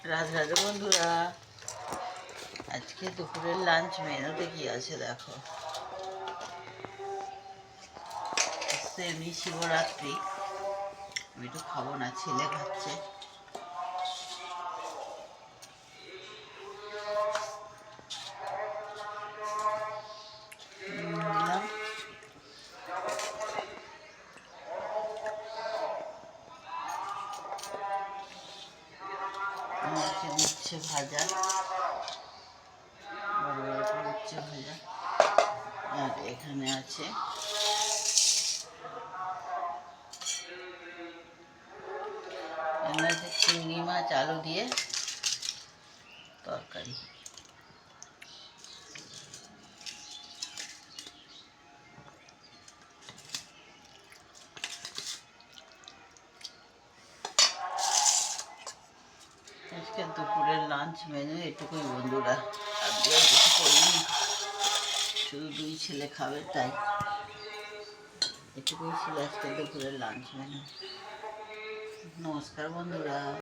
রাধে রাধে বন্ধুরা, আজকে দুপুরের লাঞ্চ মেনুতে কি আছে দেখো। এমনি শিবরাত্রি, আমি তো খাবো না, ছেলে খাচ্ছে। দিলাম আছে উচ্ছে ভাজা, বড় বড় করে উচ্ছে ভাজা। আর এখানে আছে চিংড়ি মাছ আলু দিয়ে তরকারি। আজকে দুপুরের লাঞ্চ মেনু এটুকুই বন্ধুরা, আজকে আর কিছু করিনি, শুধু দুই ছেলে খাবে তাই এটুকুই ছিল আজকে দুপুরের লাঞ্চ মেনু। নমস্কার বন্ধুরা।